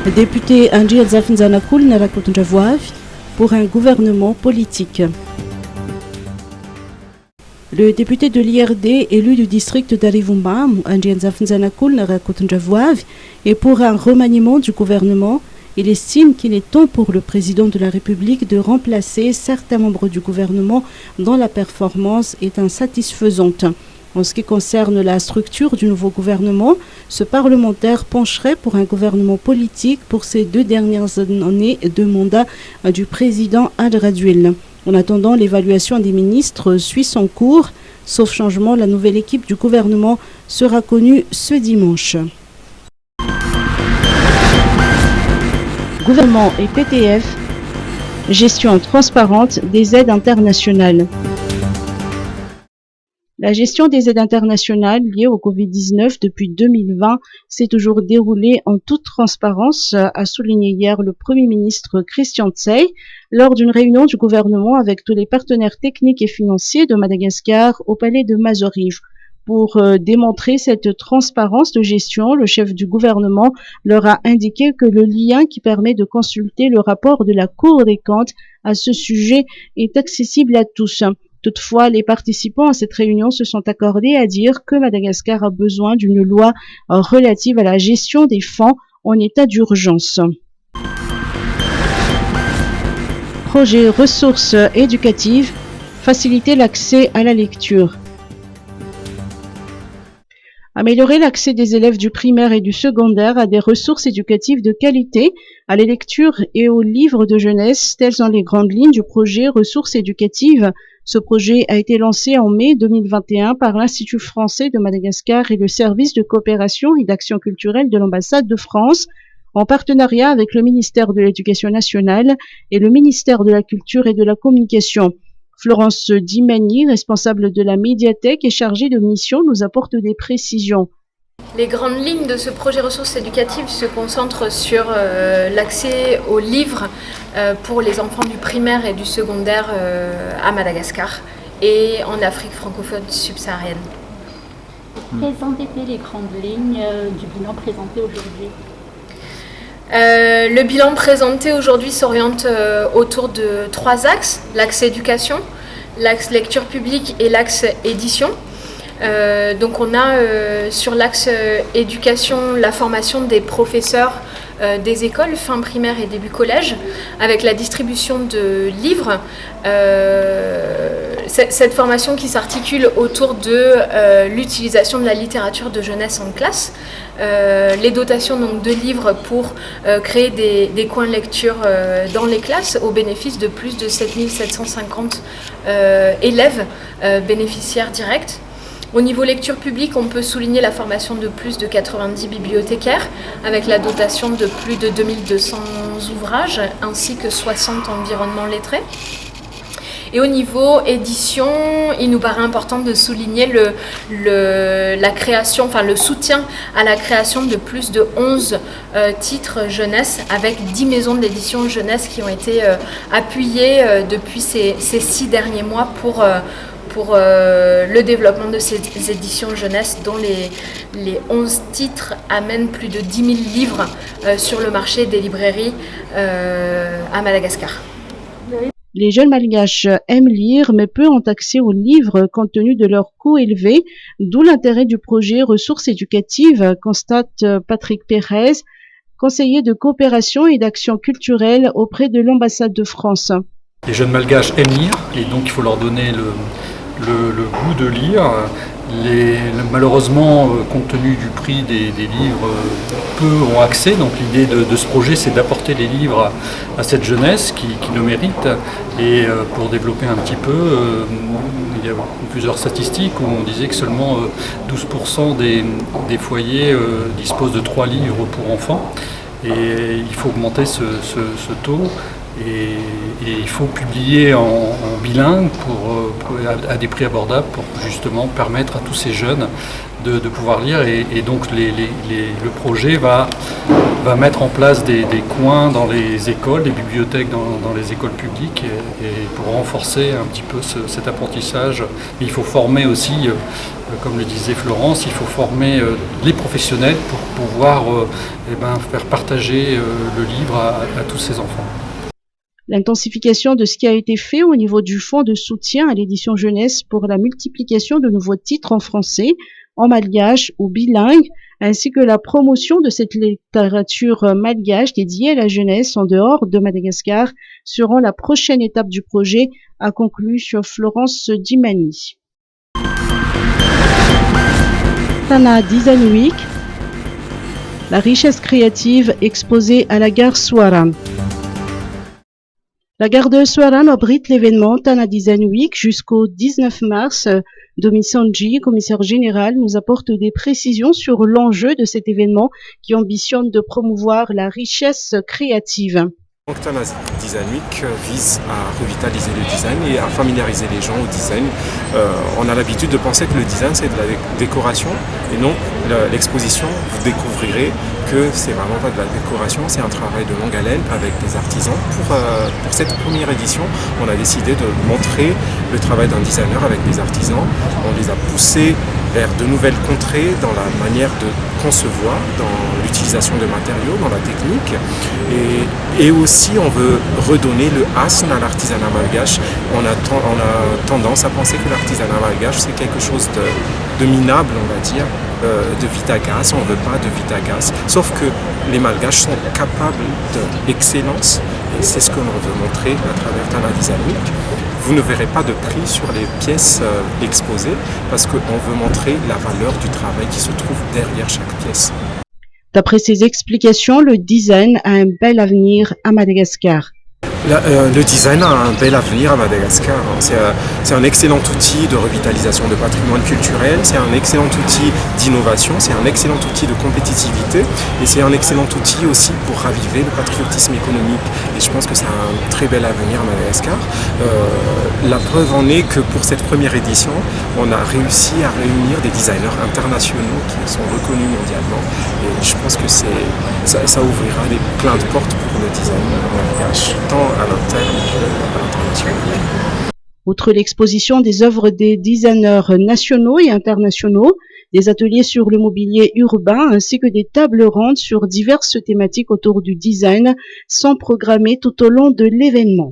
Député Andrea Zafinzanakul Narakotundjavoavi pour un gouvernement politique. Le député de l'IRD, élu du district d'Arivumba, Andrea Zafinzanakul Narakotundjavoavi, est pour un remaniement du gouvernement. Il estime qu'il est temps pour le président de la République de remplacer certains membres du gouvernement dont la performance est insatisfaisante. En ce qui concerne la structure du nouveau gouvernement, ce parlementaire pencherait pour un gouvernement politique pour ces 2 dernières années de mandat du président Al-Raduil. En attendant, l'évaluation des ministres suit son cours. Sauf changement, la nouvelle équipe du gouvernement sera connue ce dimanche. Gouvernement et PTF, gestion transparente des aides internationales. La gestion des aides internationales liées au Covid-19 depuis 2020 s'est toujours déroulée en toute transparence, a souligné hier le Premier ministre Christian Tsey lors d'une réunion du gouvernement avec tous les partenaires techniques et financiers de Madagascar au palais de Mazoriv. Pour démontrer cette transparence de gestion, le chef du gouvernement leur a indiqué que le lien qui permet de consulter le rapport de la Cour des comptes à ce sujet est accessible à tous. Toutefois, les participants à cette réunion se sont accordés à dire que Madagascar a besoin d'une loi relative à la gestion des fonds en état d'urgence. Projet ressources éducatives, faciliter l'accès à la lecture. Améliorer l'accès des élèves du primaire et du secondaire à des ressources éducatives de qualité, à la lecture et aux livres de jeunesse, telles sont les grandes lignes du projet ressources éducatives. Ce projet a été lancé en mai 2021 par l'Institut français de Madagascar et le service de coopération et d'action culturelle de l'ambassade de France, en partenariat avec le ministère de l'Éducation nationale et le ministère de la Culture et de la Communication. Florence Dimani, responsable de la médiathèque et chargée de mission, nous apporte des précisions. Les grandes lignes de ce projet ressources éducatives se concentrent sur l'accès aux livres pour les enfants du primaire et du secondaire à Madagascar et en Afrique francophone subsaharienne. Quelles ont été les grandes lignes du bilan présenté aujourd'hui ? Le bilan présenté aujourd'hui s'oriente autour de 3 axes, l'axe éducation, l'axe lecture publique et l'axe édition. Donc on a sur l'axe éducation la formation des professeurs des écoles fin primaire et début collège avec la distribution de livres. Cette formation qui s'articule autour de l'utilisation de la littérature de jeunesse en classe, les dotations donc, de livres pour créer des coins de lecture dans les classes au bénéfice de plus de 7750 élèves bénéficiaires directs. Au niveau lecture publique, on peut souligner la formation de plus de 90 bibliothécaires avec la dotation de plus de 2200 ouvrages ainsi que 60 environnements lettrés. Et au niveau édition, il nous paraît important de souligner la création, enfin le soutien à la création de plus de 11 titres jeunesse avec 10 maisons d'édition jeunesse qui ont été appuyées depuis ces 6 derniers mois pour le développement de ces éditions jeunesse dont les 11 titres amènent plus de 10 000 livres sur le marché des librairies à Madagascar. Les jeunes malgaches aiment lire mais peu ont accès aux livres compte tenu de leur coût élevé, d'où l'intérêt du projet ressources éducatives, constate Patrick Pérez, conseiller de coopération et d'action culturelle auprès de l'ambassade de France. Les jeunes malgaches aiment lire et donc il faut leur donner le goût de lire. Malheureusement, compte tenu du prix des livres, peu ont accès. Donc l'idée de ce projet, c'est d'apporter les livres à cette jeunesse qui le mérite. Et pour développer un petit peu, il y a plusieurs statistiques où on disait que seulement 12% des foyers disposent de 3 livres pour enfants. Et il faut augmenter ce taux. Et il faut publier en bilingue à des prix abordables pour justement permettre à tous ces jeunes de pouvoir lire. Et donc le projet va mettre en place des coins dans les écoles, des bibliothèques dans les écoles publiques et pour renforcer un petit peu cet apprentissage. Mais il faut former aussi Comme le disait Florence, il faut former les professionnels pour pouvoir faire partager le livre à tous ces enfants. L'intensification de ce qui a été fait au niveau du fonds de soutien à l'édition jeunesse pour la multiplication de nouveaux titres en français, en malgache ou bilingue, ainsi que la promotion de cette littérature malgache dédiée à la jeunesse en dehors de Madagascar seront la prochaine étape du projet, a conclu Florence Dimani. Tana Design Week, la richesse créative exposée à la gare Swaran. La gare de Swaran abrite l'événement Tana Design Week jusqu'au 19 mars. Domi Sanji, commissaire général, nous apporte des précisions sur l'enjeu de cet événement qui ambitionne de promouvoir la richesse créative. Donc Tana Design Week vise à revitaliser le design et à familiariser les gens au design. On a l'habitude de penser que le design c'est de la décoration et non, l'exposition, vous découvrirez que c'est vraiment pas de la décoration, c'est un travail de longue haleine avec des artisans. Pour cette première édition, on a décidé de montrer le travail d'un designer avec des artisans. On les a poussés vers de nouvelles contrées dans la manière de concevoir, dans l'utilisation de matériaux, dans la technique. Et aussi, on veut redonner le asn à l'artisanat malgache. On a tendance à penser que l'artisanat malgache, c'est quelque chose de minable, on va dire, de vitagas. On ne veut pas de vitagas. Sauf que les malgaches sont capables d'excellence. Et c'est ce que l'on veut montrer à travers Tana Design Week. Vous ne verrez pas de prix sur les pièces exposées parce qu'on veut montrer la valeur du travail qui se trouve derrière chaque pièce. D'après ses explications, le design a un bel avenir à Madagascar. Le design a un bel avenir à Madagascar. C'est un excellent outil de revitalisation de patrimoine culturel, c'est un excellent outil d'innovation, c'est un excellent outil de compétitivité et c'est un excellent outil aussi pour raviver le patriotisme économique. Et je pense que c'est un très bel avenir à Madagascar. La preuve en est que pour cette première édition, on a réussi à réunir des designers internationaux qui sont reconnus mondialement. Et je pense que ça ouvrira plein de portes pour le design malgache, tant à l'interne qu'à l'international. Outre l'exposition des œuvres des designers nationaux et internationaux, des ateliers sur le mobilier urbain ainsi que des tables rondes sur diverses thématiques autour du design sont programmés tout au long de l'événement.